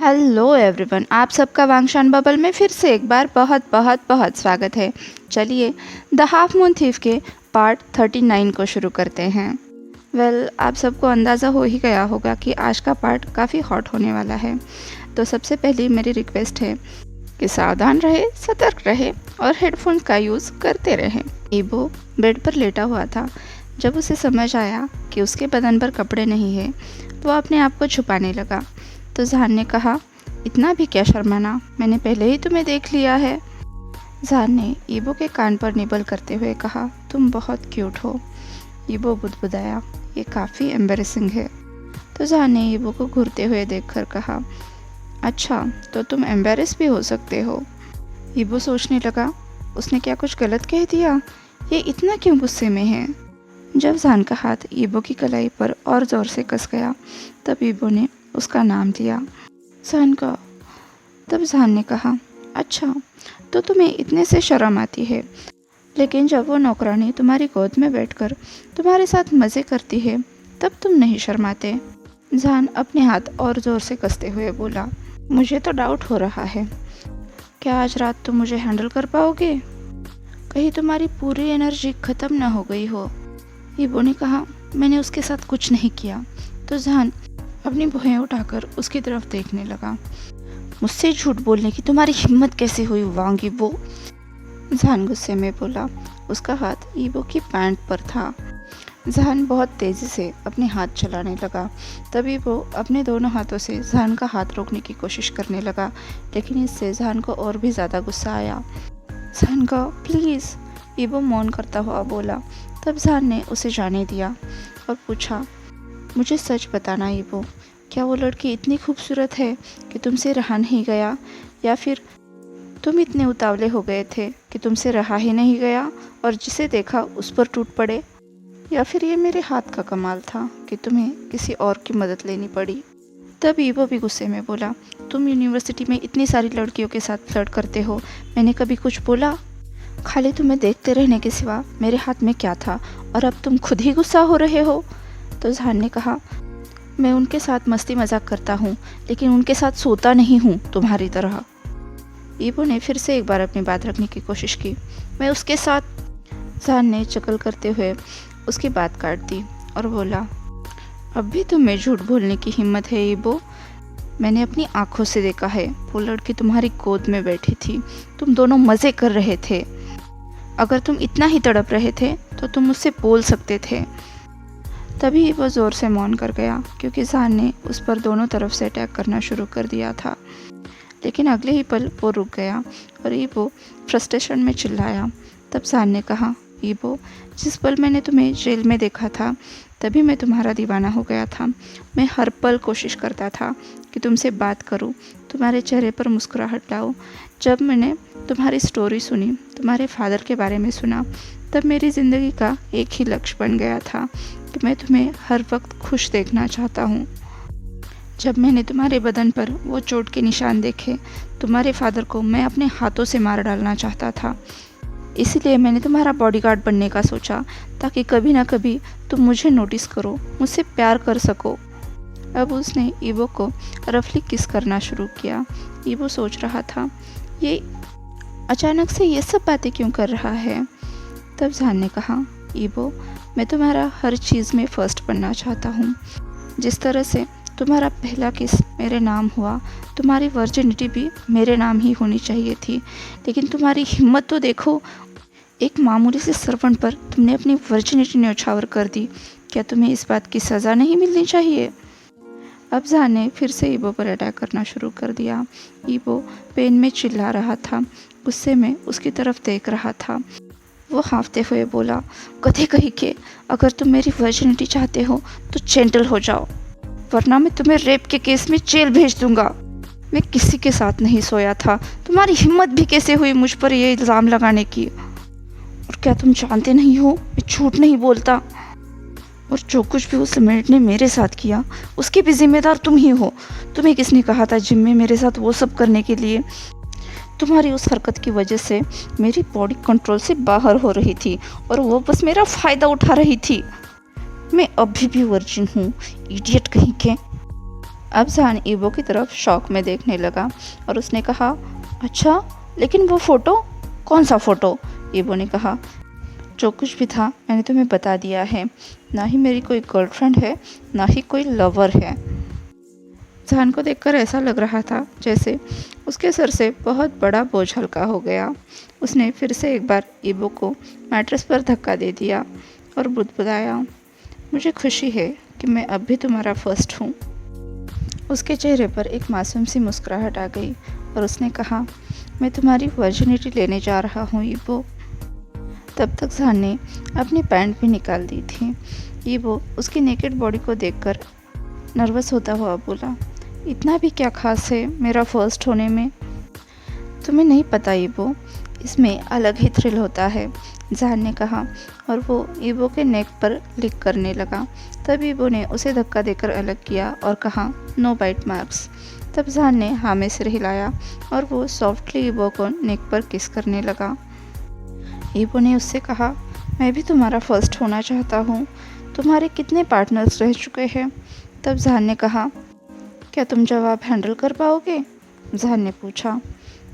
Hello everyone, आप सबका वांगशान bubble में फिर से एक बार बहुत बहुत बहुत स्वागत है। चलिए द हाफ मून थीफ के पार्ट 39 को शुरू करते हैं। आप सबको अंदाज़ा हो ही गया होगा कि आज का पार्ट काफ़ी हॉट होने वाला है। तो सबसे पहली मेरी रिक्वेस्ट है कि सावधान रहे, सतर्क रहे और हेडफोन का यूज़ करते रहें। ईबो बेड पर लेटा हुआ था। जब उसे समझ आया कि उसके बदन पर कपड़े नहीं है, वो अपने आप को छुपाने लगा। तो जहान ने कहा, इतना भी क्या शर्माना, मैंने पहले ही तुम्हें देख लिया है। जहान ने ईबो के कान पर निबल करते हुए कहा, तुम बहुत क्यूट हो। ईबो बुदबुदाया, ये काफ़ी एम्बेरसिंग है। तो जहान ने ईबो को घूरते हुए देखकर कहा, अच्छा तो तुम एम्बेरस भी हो सकते हो। ईबो सोचने लगा, उसने क्या कुछ गलत कह दिया, ये इतना क्यों गुस्से में है। जब जहान का हाथ ईबो की कलाई पर और ज़ोर से कस गया, तब ईबो ने उसका नाम लिया, जहान का। तब जहान ने कहा, अच्छा तो तुम्हें इतने से शर्म आती है, लेकिन जब वो नौकरानी तुम्हारी गोद में बैठकर तुम्हारे साथ मज़े करती है तब तुम नहीं शर्माते। जहान अपने हाथ और ज़ोर से कसते हुए बोला, मुझे तो डाउट हो रहा है, क्या आज रात तुम मुझे हैंडल कर पाओगे? कहीं तुम्हारी पूरी एनर्जी ख़त्म ना हो गई हो। ईबो ने कहा, मैंने उसके साथ कुछ नहीं किया। तो जहान अपनी भुएं उठाकर उसकी तरफ देखने लगा। मुझसे झूठ बोलने की तुम्हारी हिम्मत कैसे हुई वांग ईबो? जहान गुस्से में बोला। उसका हाथ ईबो की पैंट पर था। जहान बहुत तेज़ी से अपने हाथ चलाने लगा। तभी वो अपने दोनों हाथों से जहान का हाथ रोकने की कोशिश करने लगा, लेकिन इससे जहान को और भी ज़्यादा गुस्सा आया। जहान का प्लीज़, ईबो मौन करता हुआ बोला। तब जहान ने उसे जाने दिया और पूछा, मुझे सच बताना ईबो, क्या वो लड़की इतनी खूबसूरत है कि तुमसे रहा नहीं गया, या फिर तुम इतने उतावले हो गए थे कि तुमसे रहा ही नहीं गया और जिसे देखा उस पर टूट पड़े, या फिर ये मेरे हाथ का कमाल था कि तुम्हें किसी और की मदद लेनी पड़ी। तब ईबो भी गुस्से में बोला, तुम यूनिवर्सिटी में इतनी सारी लड़कियों के साथ फ्लर्ट करते हो, मैंने कभी कुछ बोला? खाली तुम्हें देखते रहने के सिवा मेरे हाथ में क्या था, और अब तुम खुद ही गुस्सा हो रहे हो। तो जहान ने कहा, मैं उनके साथ मस्ती मजाक करता हूँ, लेकिन उनके साथ सोता नहीं हूँ तुम्हारी तरह। ईबो ने फिर से एक बार अपनी बात रखने की कोशिश की। मैं उसके साथ। जहान ने चकल करते हुए उसकी बात काट दी और बोला, अब भी तुम्हें झूठ बोलने की हिम्मत है ईबो? मैंने अपनी आंखों से देखा है, वो लड़की तुम्हारी गोद में बैठी थी, तुम दोनों मज़े कर रहे थे। अगर तुम इतना ही तड़प रहे थे तो तुम मुझसे बोल सकते थे। तभी वो ज़ोर से मौन कर गया, क्योंकि जहान ने उस पर दोनों तरफ से अटैक करना शुरू कर दिया था। लेकिन अगले ही पल वो रुक गया और ईबो फ्रस्ट्रेशन में चिल्लाया। तब जहान ने कहा, ईबो, जिस पल मैंने तुम्हें जेल में देखा था तभी मैं तुम्हारा दीवाना हो गया था। मैं हर पल कोशिश करता था कि तुमसे बात करूं, तुम्हारे चेहरे पर मुस्कुराहट लाऊं। जब मैंने तुम्हारी स्टोरी सुनी, तुम्हारे फादर के बारे में सुना, तब मेरी ज़िंदगी का एक ही लक्ष्य बन गया था कि मैं तुम्हें हर वक्त खुश देखना चाहता हूँ। जब मैंने तुम्हारे बदन पर वो चोट के निशान देखे, तुम्हारे फादर को मैं अपने हाथों से मार डालना चाहता था। इसीलिए मैंने तुम्हारा बॉडीगार्ड बनने का सोचा, ताकि कभी ना कभी तुम मुझे नोटिस करो, मुझसे प्यार कर सको। अब उसने ईबो को रफली किस करना शुरू किया। ईबो सोच रहा था, ये अचानक से ये सब बातें क्यों कर रहा है। तब जहान ने कहा, ईबो, मैं तुम्हारा हर चीज़ में फ़र्स्ट बनना चाहता हूँ। जिस तरह से तुम्हारा पहला किस मेरे नाम हुआ, तुम्हारी वर्जिनिटी भी मेरे नाम ही होनी चाहिए थी। लेकिन तुम्हारी हिम्मत तो देखो, एक मामूली से सर्वेंट पर तुमने अपनी वर्जिनिटी न्यौछावर कर दी। क्या तुम्हें इस बात की सज़ा नहीं मिलनी चाहिए? अब जहान ने फिर से ईबो पर अटैक करना शुरू कर दिया। ईबो पेन में चिल्ला रहा था, गुस्से में उसकी तरफ देख रहा था। वो हाँफते हुए बोला, गधे कहीं के, अगर तुम मेरी वर्जिनिटी चाहते हो तो जेंटल हो जाओ, वरना मैं तुम्हें रेप के केस में जेल भेज दूंगा। मैं किसी के साथ नहीं सोया था, तुम्हारी हिम्मत भी कैसे हुई मुझ पर ये इल्ज़ाम लगाने की? और क्या तुम जानते नहीं हो, मैं झूठ नहीं बोलता। और जो कुछ भी उस लड़के ने मेरे साथ किया, उसके भी जिम्मेदार तुम ही हो। तुम्हें किसने कहा था जिम में मेरे साथ वो सब करने के लिए? तुम्हारी उस हरकत की वजह से मेरी बॉडी कंट्रोल से बाहर हो रही थी और वो बस मेरा फ़ायदा उठा रही थी। मैं अभी भी वर्जिन हूँ, इडियट कहीं के। अब जहान ईबो की तरफ शौक में देखने लगा और उसने कहा, अच्छा, लेकिन वो फ़ोटो? कौन सा फ़ोटो? ईबो ने कहा, जो कुछ भी था मैंने तुम्हें बता दिया है। ना ही मेरी कोई गर्लफ्रेंड है, ना ही कोई लवर है। जहान को देखकर ऐसा लग रहा था जैसे उसके सर से बहुत बड़ा बोझ हल्का हो गया। उसने फिर से एक बार ईबो को मैट्रेस पर धक्का दे दिया और बुदबुदाया, मुझे खुशी है कि मैं अब भी तुम्हारा फर्स्ट हूँ। उसके चेहरे पर एक मासूम सी मुस्कुराहट आ गई और उसने कहा, मैं तुम्हारी वर्जिनिटी लेने जा रहा हूँ ईबो। तब तक जहान ने अपनी पैंट भी निकाल दी थी। ईबो उसकी नेकेड बॉडी को देखकर नर्वस होता हुआ बोला, इतना भी क्या खास है मेरा फर्स्ट होने में? तुम्हें नहीं पता ईबो, इसमें अलग ही थ्रिल होता है, जहान ने कहा और वो ईबो के नेक पर लिक करने लगा। तब ईबो ने उसे धक्का देकर अलग किया और कहा, नो बाइट मार्क्स। तब जहान ने हाँ में सिर हिलाया और वो सॉफ्टली ईबो को नेक पर किस करने लगा। ईबो ने उससे कहा, मैं भी तुम्हारा फर्स्ट होना चाहता हूँ। तुम्हारे कितने पार्टनर्स रह चुके हैं? तब जहान ने कहा, क्या तुम जवाब हैंडल कर पाओगे? जहान ने पूछा।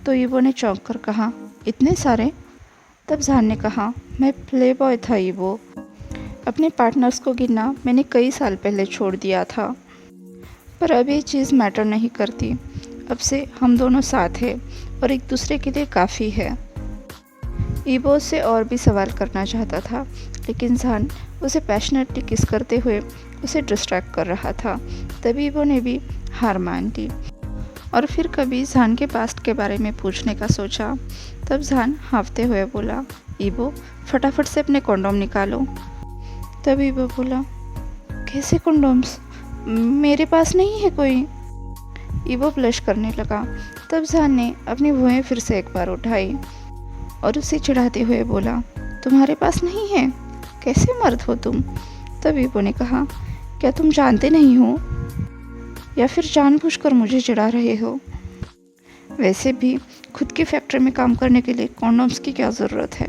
तो ईबो ने चौंक कर कहा, इतने सारे? तब जहान ने कहा, मैं प्ले बॉय था ईबो। अपने पार्टनर्स को गिनना मैंने कई साल पहले छोड़ दिया था, पर अब ये चीज़ मैटर नहीं करती। अब से हम दोनों साथ हैं और एक दूसरे के लिए काफ़ी है। ईबो से और भी सवाल करना चाहता था, लेकिन जहान उसे पैशनेटली किस करते हुए उसे डिस्ट्रैक्ट कर रहा था। तभी ईबो ने भी हार मान ली और फिर कभी जहान के पास्ट के बारे में पूछने का सोचा। तब जहान हाँफते हुए बोला, ईबो, फटाफट से अपने कॉन्डोम निकालो। तब ईबो बोला, कैसे कॉन्डोम्स? मेरे पास नहीं है कोई। ईबो ब्लश करने लगा। तब जहान ने अपनी भुएं फिर से एक बार उठाई और उसे चिढ़ाते हुए बोला, तुम्हारे पास नहीं है? कैसे मर्द हो तुम? तब ईबो ने कहा, क्या तुम जानते नहीं हो या फिर जानबूझकर मुझे चिढ़ा रहे हो? वैसे भी खुद की फैक्ट्री में काम करने के लिए कॉन्डोम्स की क्या ज़रूरत है?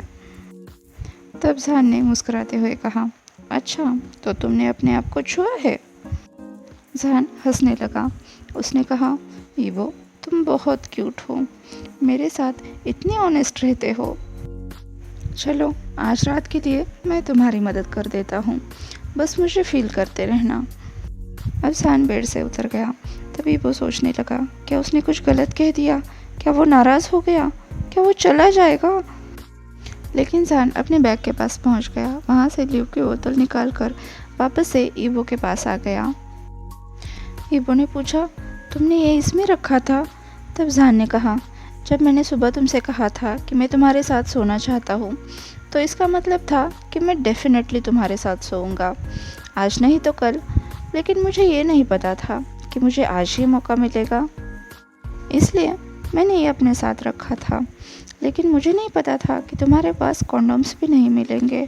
तब जहान ने मुस्कुराते हुए कहा, अच्छा, तो तुमने अपने आप को छुआ है? जहान हंसने लगा। उसने कहा, ईबो, तुम बहुत क्यूट हो, मेरे साथ इतनी ऑनेस्ट रहते हो। चलो, आज रात के लिए मैं तुम्हारी मदद कर देता हूँ, बस मुझे फील करते रहना। अब जहान बेड से उतर गया। तभी वो सोचने लगा, क्या उसने कुछ गलत कह दिया? क्या वो नाराज़ हो गया? क्या वो चला जाएगा? लेकिन जहान अपने बैग के पास पहुँच गया। वहाँ से ल्यूब की बोतल निकाल कर वापस से ईबो के पास आ गया। ईबो ने पूछा, तुमने ये इसमें रखा था? तब जहान ने कहा, जब मैंने सुबह तुमसे कहा था कि मैं तुम्हारे साथ सोना चाहता हूँ, तो इसका मतलब था कि मैं डेफिनेटली तुम्हारे साथ सोऊंगा, आज नहीं तो कल। लेकिन मुझे ये नहीं पता था कि मुझे आज ही मौका मिलेगा, इसलिए मैंने ये अपने साथ रखा था। लेकिन मुझे नहीं पता था कि तुम्हारे पास कॉन्डोम्स भी नहीं मिलेंगे।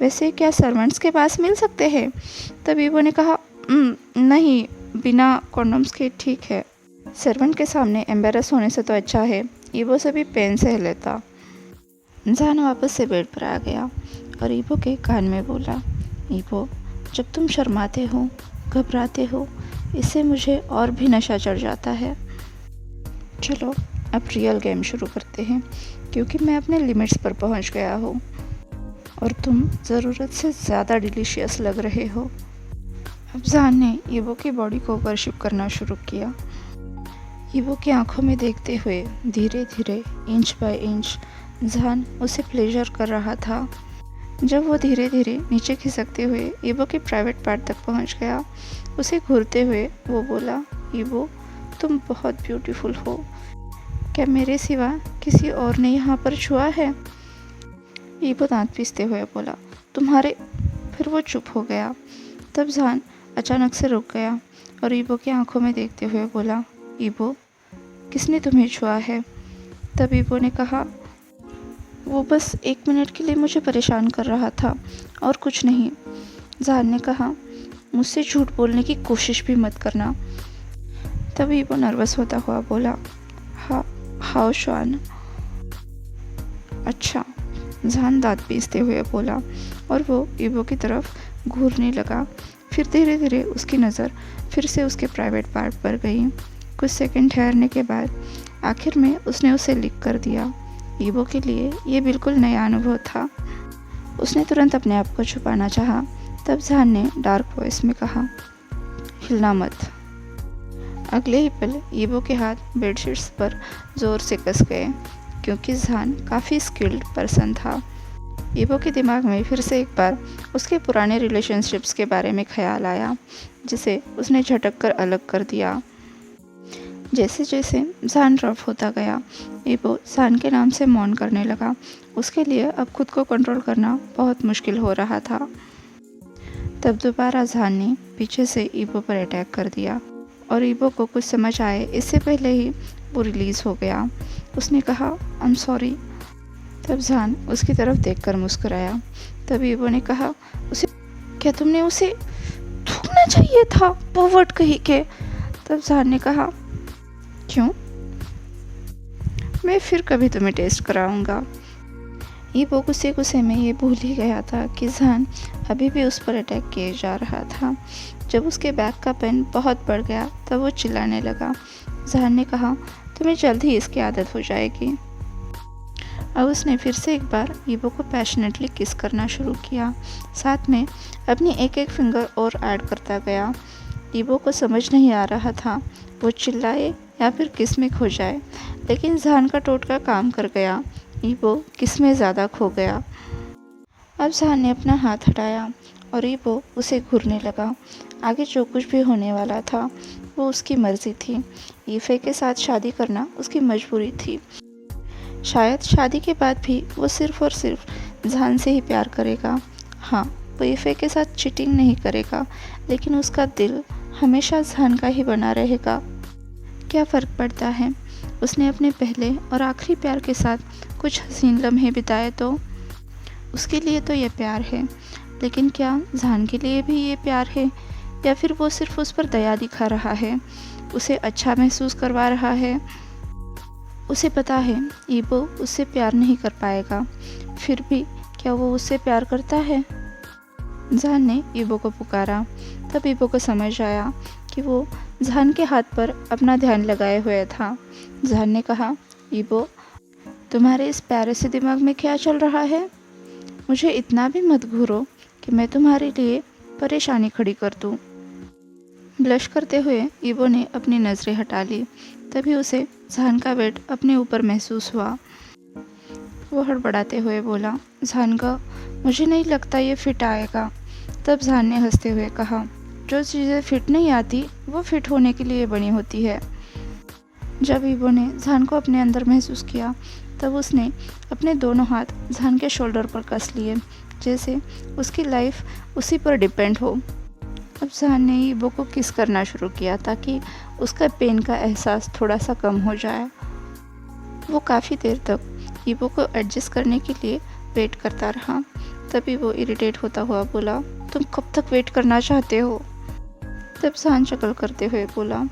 वैसे क्या सर्वेंट्स के पास मिल सकते हैं? तब ईबो ने कहा, नहीं, बिना कॉन्डोम्स के ठीक है। सर्वेंट के सामने एम्बेरस होने से तो अच्छा है ईबो से भी पेन सह लेता। जहान वापस से बेड पर आ गया और ईबो के कान में बोला, ईबो, जब तुम शर्माते हो, घबराते हो, इससे मुझे और भी नशा चढ़ जाता है। चलो, अब रियल गेम शुरू करते हैं, क्योंकि मैं अपने लिमिट्स पर पहुंच गया हूँ और तुम ज़रूरत से ज़्यादा डिलीशियस लग रहे हो। अब जहान ने ईबो की बॉडी को वर्शिप करना शुरू किया। ईबो की आंखों में देखते हुए धीरे धीरे, इंच बाय इंच, जहान उसे प्लेजर कर रहा था। जब वो धीरे धीरे नीचे खिसकते हुए ईबो के प्राइवेट पार्ट तक पहुंच गया, उसे घूरते हुए वो बोला, ईबो, तुम बहुत ब्यूटीफुल हो। क्या मेरे सिवा किसी और ने यहाँ पर छुआ है? ईबो दांत पीसते हुए बोला, तुम्हारे। फिर वो चुप हो गया। तब जहान अचानक से रुक गया और ईबो की आंखों में देखते हुए बोला, ईबो, किसने तुम्हें छुआ है? तब ईबो ने कहा, वो बस 1 मिनट के लिए मुझे परेशान कर रहा था और कुछ नहीं। जहान ने कहा, मुझसे झूठ बोलने की कोशिश भी मत करना। तब ईबो नर्वस होता हुआ बोला, हाउ श्वान। अच्छा, जहान दांत पीसते हुए बोला और वो ईबो की तरफ घूरने लगा। फिर धीरे धीरे उसकी नज़र फिर से उसके प्राइवेट पार्ट पर गई। कुछ सेकंड ठहरने के बाद आखिर में उसने उसे लिख कर दिया। ईबो के लिए ये बिल्कुल नया अनुभव था। उसने तुरंत अपने आप को छुपाना चाहा। तब जहान ने डार्क वॉइस में कहा, हिलना मत। अगले ही पल ईबो के हाथ बेडशीट्स पर जोर से कस गए, क्योंकि जहान काफ़ी स्किल्ड पर्सन था। ईबो के दिमाग में फिर से एक बार उसके पुराने रिलेशनशिप्स के बारे में ख्याल आया, जिसे उसने झटक कर अलग कर दिया। जैसे जैसे जहान रफ होता गया, ईबो जहान के नाम से मौन करने लगा। उसके लिए अब खुद को कंट्रोल करना बहुत मुश्किल हो रहा था। तब दोबारा जहान ने पीछे से ईबो पर अटैक कर दिया और ईबो को कुछ समझ आए इससे पहले ही वो रिलीज़ हो गया। उसने कहा, आई एम सॉरी। तब जहान उसकी तरफ देखकर मुस्कुराया। तब ईबो ने कहा, उसे क्या तुमने उसे थूकना चाहिए था, पोवर्ट कहीं के। तब जहान ने कहा, क्यों? मैं फिर कभी तुम्हें टेस्ट कराऊंगा। ईबो गुस्से गुस्से में ये भूल ही गया था कि जहान अभी भी उस पर अटैक किए जा रहा था। जब उसके बैक का पेन बहुत बढ़ गया तब वो चिल्लाने लगा। जहान ने कहा, तुम्हें जल्द ही इसकी आदत हो जाएगी। अब उसने फिर से एक बार ईबो को पैशनेटली किस करना शुरू किया, साथ में अपनी एक एक फिंगर और ऐड करता गया। ईबो को समझ नहीं आ रहा था वो चिल्लाए या फिर किस में खो जाए, लेकिन जहान का टोटका काम कर गया। ईबो किस में ज़्यादा खो गया। अब जहान ने अपना हाथ हटाया और ईबो उसे घूरने लगा। आगे जो कुछ भी होने वाला था वो उसकी मर्जी थी। ईफे के साथ शादी करना उसकी मजबूरी थी। शायद शादी के बाद भी वो सिर्फ और सिर्फ जहान से ही प्यार करेगा। हाँ, वो ईफे के साथ चीटिंग नहीं करेगा, लेकिन उसका दिल हमेशा जहान का ही बना रहेगा। क्या फ़र्क पड़ता है, उसने अपने पहले और आखिरी प्यार के साथ कुछ हसीन लम्हे बिताए तो उसके लिए तो ये प्यार है, लेकिन क्या जहान के लिए भी ये प्यार है, या फिर वो सिर्फ उस पर दया दिखा रहा है, उसे अच्छा महसूस करवा रहा है। उसे पता है ईबो उससे प्यार नहीं कर पाएगा, फिर भी क्या वो उससे प्यार करता है? जहान ने ईबो को पुकारा। तब ईबो को समझ आया कि वो जहान के हाथ पर अपना ध्यान लगाए हुए था। जहान ने कहा, ईबो, तुम्हारे इस प्यारे से दिमाग में क्या चल रहा है? मुझे इतना भी मत घूरो कि मैं तुम्हारे लिए परेशानी खड़ी कर दूँ। ब्लश करते हुए ईबो ने अपनी नज़रें हटा ली। तभी उसे जहान का वेट अपने ऊपर महसूस हुआ। वो हड़बड़ाते हुए बोला, जहान का, मुझे नहीं लगता ये फिट आएगा। तब जहान ने हंसते हुए कहा, जो चीज़ें फिट नहीं आती वो फिट होने के लिए बनी होती है। जब ईबो ने जहान को अपने अंदर महसूस किया तब उसने अपने दोनों हाथ जहान के शोल्डर पर कस लिए, जैसे उसकी लाइफ उसी पर डिपेंड हो। अब जहान ने ईबो को किस करना शुरू किया ताकि उसका पेन का एहसास थोड़ा सा कम हो जाए। वो काफ़ी देर तक ईबो को एडजस्ट करने के लिए वेट करता रहा। तभी वो इरिटेट होता हुआ बोला, तुम कब तक वेट करना चाहते हो? तब जहान शक्ल करते हुए बोला,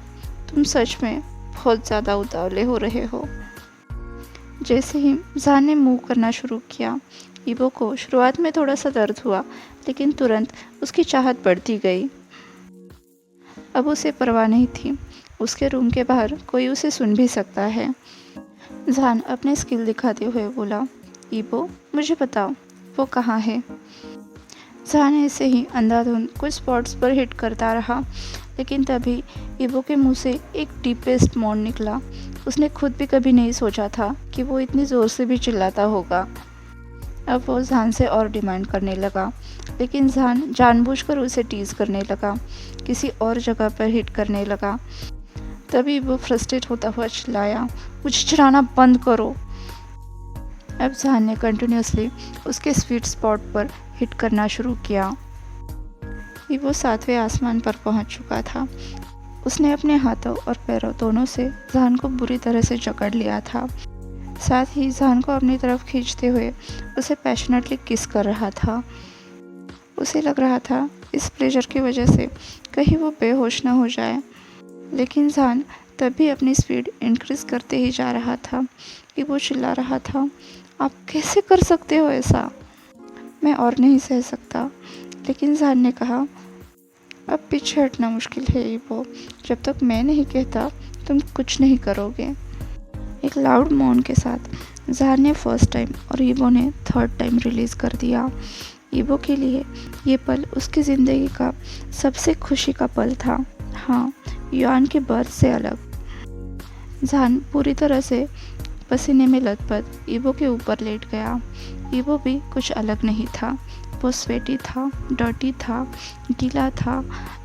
तुम सच में बहुत ज़्यादा उतावले हो रहे हो। जैसे ही जहान ने मूव करना शुरू किया, ईबो को शुरुआत में थोड़ा सा दर्द हुआ, लेकिन तुरंत उसकी चाहत बढ़ती गई। अब उसे परवाह नहीं थी, उसके रूम के बाहर कोई उसे सुन भी सकता है। जहान अपने स्किल दिखाते हुए बोला, ईबो, मुझे बताओ वो कहाँ है? जहान ऐसे ही अंधाधुंध कुछ स्पॉट्स पर हिट करता रहा, लेकिन तभी ईबो के मुंह से एक डीपेस्ट मोन निकला। उसने खुद भी कभी नहीं सोचा था कि वो इतनी ज़ोर से भी चिल्लाता होगा। अब वो जहान से और डिमांड करने लगा, लेकिन जहान जानबूझकर उसे टीज़ करने लगा, किसी और जगह पर हिट करने लगा। तभी वो फ्रस्ट्रेट होता हुआ चिल्लाया, मुझे चिल्लाना बंद करो। अब जहान ने कंटिन्यूसली उसके स्वीट स्पॉट पर हिट करना शुरू किया। वो 7वें आसमान पर पहुंच चुका था। उसने अपने हाथों और पैरों दोनों से जहान को बुरी तरह से जकड़ लिया था, साथ ही जहान को अपनी तरफ खींचते हुए उसे पैशनेटली किस कर रहा था। उसे लग रहा था इस प्लेजर की वजह से कहीं वो बेहोश न हो जाए, लेकिन जहान तब भी अपनी स्पीड इंक्रीज करते ही जा रहा था कि वो चिल्ला रहा था, आप कैसे कर सकते हो ऐसा? मैं और नहीं सह सकता। लेकिन जहान ने कहा, अब पीछे हटना मुश्किल है ईबो, जब तक मैं नहीं कहता तुम कुछ नहीं करोगे। एक लाउड मौन के साथ ज़ान ने फर्स्ट टाइम और ईबो ने थर्ड टाइम रिलीज़ कर दिया। ईबो के लिए ये पल उसकी ज़िंदगी का सबसे खुशी का पल था। हाँ, युआन के बर्थ से अलग। ज़ान पूरी तरह से पसीने में लथपथ ईबो के ऊपर लेट गया। ईबो भी कुछ अलग नहीं था। वो स्वेटी था, डर्टी था, गीला था,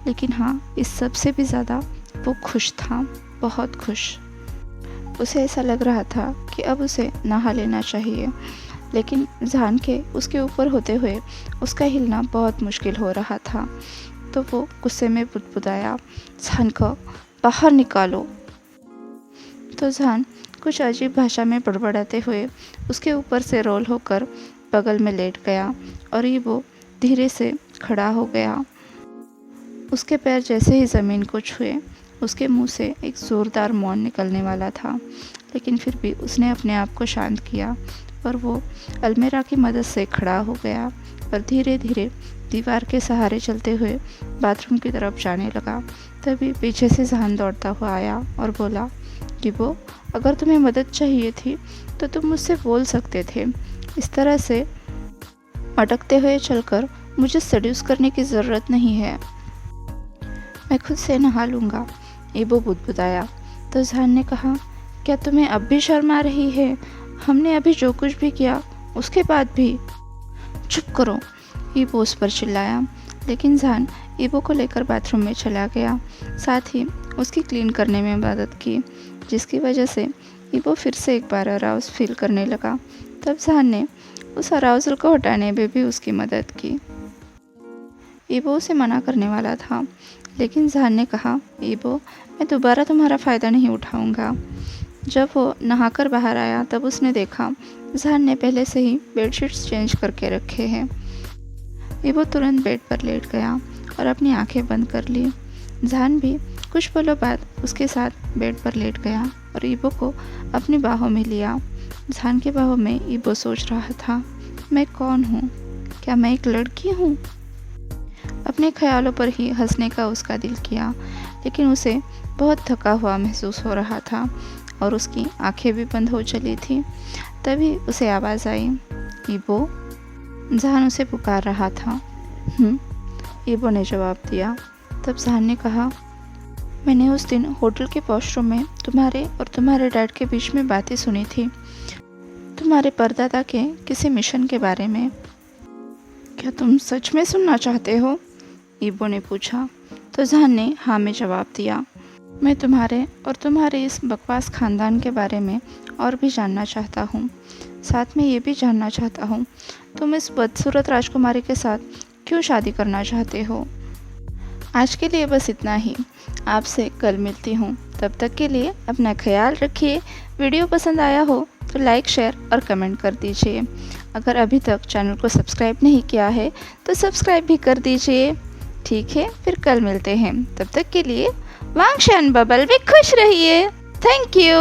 लेकिन हाँ, इस सब से भी ज़्यादा वो खुश था, बहुत खुश। उसे ऐसा लग रहा था कि अब उसे नहा लेना चाहिए, लेकिन ज़ान के उसके ऊपर होते हुए उसका हिलना बहुत मुश्किल हो रहा था। तो वो गुस्से में बुदबुदाया, ज़ान को बाहर निकालो। तो ज़ान कुछ अजीब भाषा में बड़बड़ाते हुए उसके ऊपर से रोल होकर बगल में लेट गया और ईबो धीरे से खड़ा हो गया। उसके पैर जैसे ही ज़मीन को छुए, उसके मुंह से एक ज़ोरदार मौन निकलने वाला था, लेकिन फिर भी उसने अपने आप को शांत किया और वो अलमीरा की मदद से खड़ा हो गया और धीरे धीरे दीवार के सहारे चलते हुए बाथरूम की तरफ जाने लगा। तभी पीछे से ज़ान दौड़ता हुआ आया और बोला, ईबो, अगर तुम्हें मदद चाहिए थी तो तुम मुझसे बोल सकते थे। इस तरह से अटकते हुए चलकर मुझे सेड्यूस करने की ज़रूरत नहीं है। मैं खुद से नहा लूँगा, ईबो बुदबुदाया। तो ज़ान ने कहा, क्या तुम्हें अब भी शर्म आ रही है? हमने अभी जो कुछ भी किया उसके बाद भी। चुप करो, ईबो उस पर चिल्लाया, लेकिन ज़ान ईबो को लेकर बाथरूम में चला गया, साथ ही उसकी क्लीन करने में मदद की, जिसकी वजह से ईबो फिर से एक बार अराउज फील करने लगा। तब ज़ान ने उस अराउजल को हटाने में भी उसकी मदद की। ईबो उसे मना करने वाला था, लेकिन ज़ान ने कहा, ईबो, मैं दोबारा तुम्हारा फ़ायदा नहीं उठाऊंगा। जब वो नहाकर बाहर आया तब उसने देखा ज़ान ने पहले से ही बेडशीट्स चेंज करके रखे हैं। ईबो तुरंत बेड पर लेट गया और अपनी आंखें बंद कर ली। ज़ान भी कुछ पलों बाद उसके साथ बेड पर लेट गया और ईबो को अपनी बाहों में लिया। ज़ान के बाहों में ईबो सोच रहा था, मैं कौन हूँ? क्या मैं एक लड़की हूँ? अपने ख्यालों पर ही हंसने का उसका दिल किया, लेकिन उसे बहुत थका हुआ महसूस हो रहा था और उसकी आंखें भी बंद हो चली थी। तभी उसे आवाज़ आई, ईबो। ज़ान उसे पुकार रहा था। ईबो ने जवाब दिया। तब ज़ान ने कहा, मैंने उस दिन होटल के वॉशरूम में तुम्हारे और तुम्हारे डैड के बीच में बातें सुनी थी, तुम्हारे परदादा के किसी मिशन के बारे में। क्या तुम सच में सुनना चाहते हो? ईबो ने पूछा। तो ज़ान ने हाँ में जवाब दिया। मैं तुम्हारे और तुम्हारे इस बकवास ख़ानदान के बारे में और भी जानना चाहता हूँ। साथ में ये भी जानना चाहता हूँ तुम इस बदसूरत राजकुमारी के साथ क्यों शादी करना चाहते हो। आज के लिए बस इतना ही। आपसे कल मिलती हूँ। तब तक के लिए अपना ख्याल रखिए। वीडियो पसंद आया हो तो लाइक, शेयर और कमेंट कर दीजिए। अगर अभी तक चैनल को सब्सक्राइब नहीं किया है तो सब्सक्राइब भी कर दीजिए। ठीक है, फिर कल मिलते हैं। तब तक के लिए वांगशान बबल भी खुश रहिए। Thank you.